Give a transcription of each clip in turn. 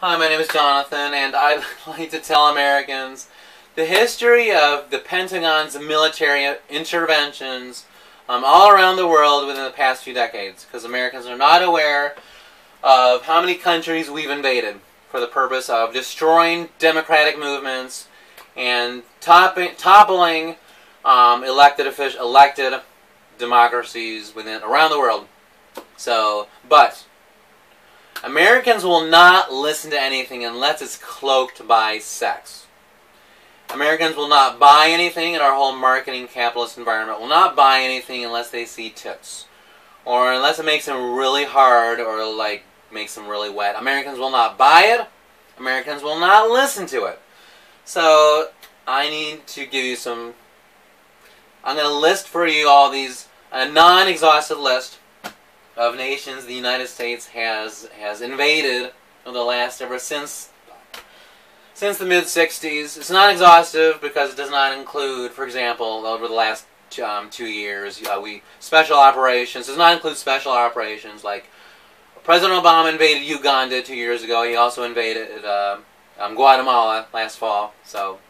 Hi, my name is Jonathan, and I'd like to tell Americans the history of the Pentagon's military interventions all around the world within the past few decades, because Americans are not aware of how many countries we've invaded for the purpose of destroying democratic movements and toppling elected democracies around the world. But Americans will not listen to anything unless it's cloaked by sex. Americans will not buy anything in our whole marketing capitalist environment. Will not buy anything unless they see tits. Or unless it makes them really hard or makes them really wet. Americans will not buy it. Americans will not listen to it. So I need to give you some... I'm going to list for you all these, a non-exhaustive list of nations the United States has invaded ever since the mid-60s. It's not exhaustive because it does not include, for example, over the last 2 years, special operations. It does not include special operations like President Obama invaded Uganda 2 years ago. He also invaded Guatemala last fall. So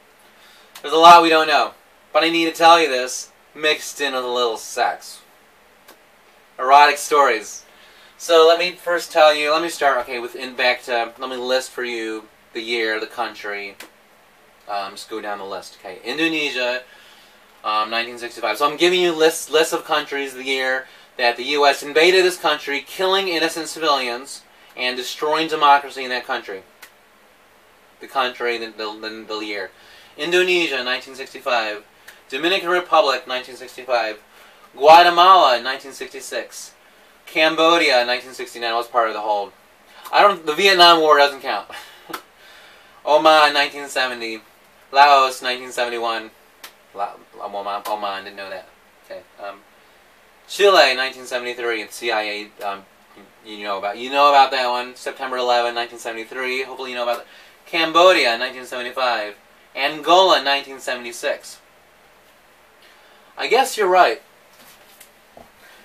there's a lot we don't know. But I need to tell you this, mixed in with a little sex. Erotic stories. So let me first tell you, let me list for you the year, the country. Just go down the list. Okay, Indonesia, 1965. So I'm giving you lists of countries, the year that the U.S. invaded this country, killing innocent civilians and destroying democracy in that country. The year. Indonesia, 1965. Dominican Republic, 1965. Guatemala, 1966. Cambodia, 1969. Was part of the whole. The Vietnam War doesn't count. Oman, 1970. Laos, 1971. Oman, didn't know that. Okay. Chile, 1973. It's CIA. You know about that one. September 11, 1973. Hopefully you know about that. Cambodia, 1975. Angola, 1976. I guess you're right.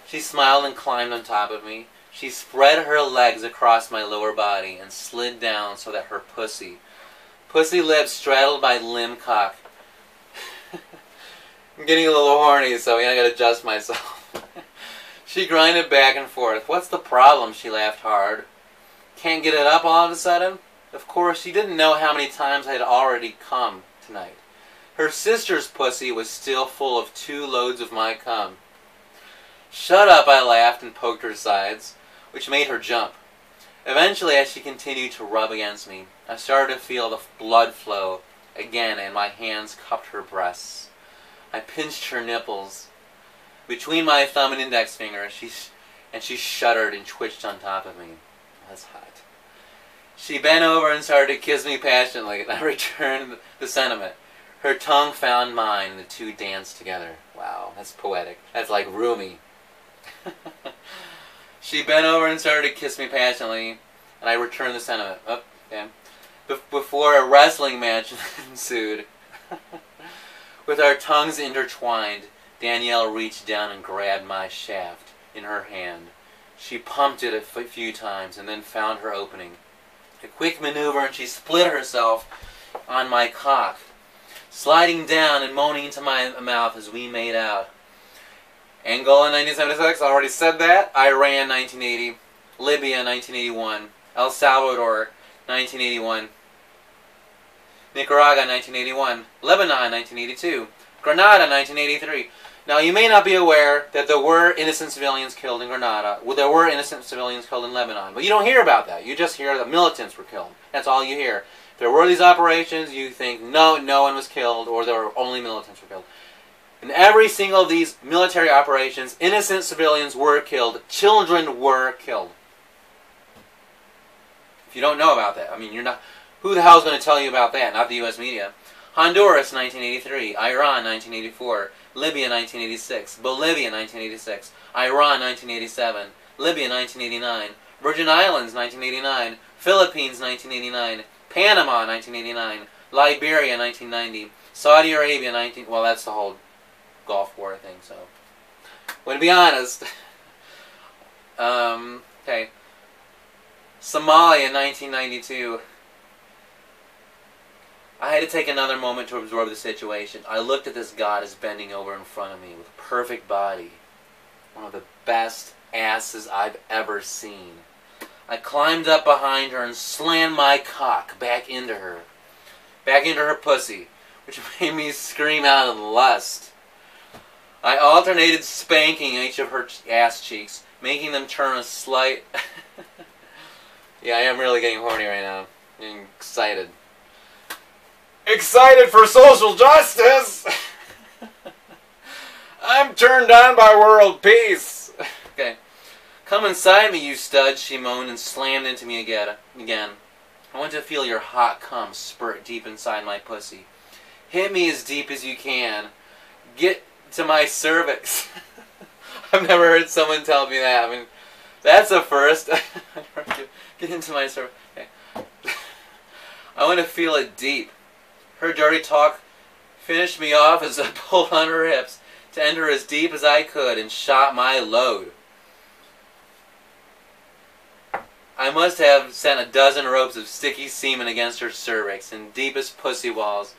She smiled and climbed on top of me. She spread her legs across my lower body and slid down so that her pussy lips straddled my limb cock. I'm getting a little horny, so I gotta adjust myself. She grinded back and forth. What's the problem? She laughed hard. Can't get it up all of a sudden? Of course, she didn't know how many times I had already come tonight. Her sister's pussy was still full of 2 loads of my cum. Shut up, I laughed and poked her sides, which made her jump. Eventually, as she continued to rub against me, I started to feel the blood flow again, and my hands cupped her breasts. I pinched her nipples between my thumb and index finger, and she shuddered and twitched on top of me. That's hot. She bent over and started to kiss me passionately, and I returned the sentiment. Her tongue found mine, and the two danced together. Wow, that's poetic. That's like Rumi. She bent over and started to kiss me passionately, and I returned the sentiment. Oh, yeah. Before a wrestling match ensued. With our tongues intertwined, Danielle reached down and grabbed my shaft in her hand. She pumped it a few times and then found her opening. A quick maneuver, and she split herself on my cock, sliding down and moaning into my mouth as we made out. Angola, 1976, I already said that. Iran, 1980. Libya, 1981. El Salvador, 1981. Nicaragua, 1981. Lebanon, 1982. Grenada, 1983. Now, you may not be aware that there were innocent civilians killed in Grenada. Well, there were innocent civilians killed in Lebanon. But you don't hear about that. You just hear that militants were killed. That's all you hear. If there were these operations, you think, no one was killed, or there were only militants were killed. In every single of these military operations, innocent civilians were killed. Children were killed. If you don't know about that, I mean, you're not... Who the hell is going to tell you about that? Not the U.S. media. Honduras, 1983. Iran, 1984. Libya, 1986. Bolivia, 1986. Iran, 1987. Libya, 1989. Virgin Islands, 1989. Philippines, 1989. Panama, 1989. Liberia, 1990. Saudi Arabia, well, that's the whole Gulf War thing, so. Well, to be honest, okay. Somalia, 1992. I had to take another moment to absorb the situation. I looked at this goddess bending over in front of me with a perfect body. One of the best asses I've ever seen. I climbed up behind her and slammed my cock back into her pussy, which made me scream out in lust. I alternated spanking each of her ass cheeks, making them turn a slight... Yeah, I am really getting horny right now. I'm excited. Excited for social justice! I'm turned on by world peace. Okay. Come inside me, you stud, she moaned and slammed into me again. I want to feel your hot cum spurt deep inside my pussy. Hit me as deep as you can. Get to my cervix. I've never heard someone tell me that. I mean, that's a first. Get into my cervix. Okay. I want to feel it deep. Her dirty talk finished me off as I pulled on her hips to enter as deep as I could and shot my load. I must have sent a dozen ropes of sticky semen against her cervix and deepest pussy walls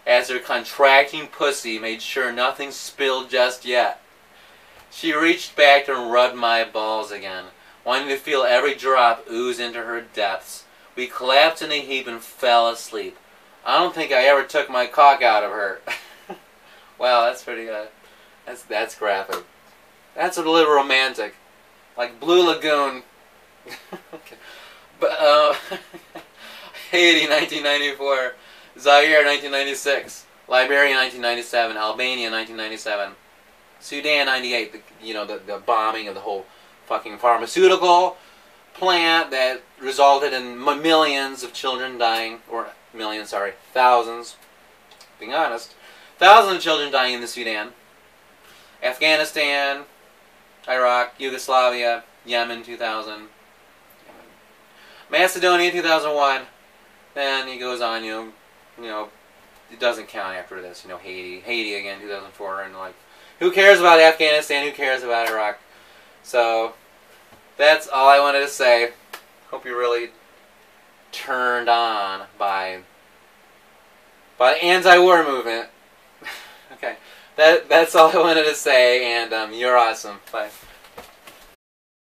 as her contracting pussy made sure nothing spilled just yet. She reached back and rubbed my balls again, wanting to feel every drop ooze into her depths. We collapsed in a heap and fell asleep. I don't think I ever took my cock out of her. Wow, that's pretty good. That's graphic. That's a little romantic. Like Blue Lagoon. Okay. But, Haiti, 1994. Zaire, 1996. Liberia, 1997. Albania, 1997. Sudan, 98. The bombing of the whole fucking pharmaceutical plant that resulted in millions of children dying. Or, millions, sorry. Thousands. Being honest. Thousands of children dying in the Sudan. Afghanistan, Iraq, Yugoslavia, Yemen, 2000. Macedonia, 2001. Then he goes on, you know, it doesn't count after this. Haiti again, 2004, and like, who cares about Afghanistan? Who cares about Iraq? So that's all I wanted to say. Hope you're really turned on by the anti-war movement. Okay, that's all I wanted to say, and you're awesome. Bye.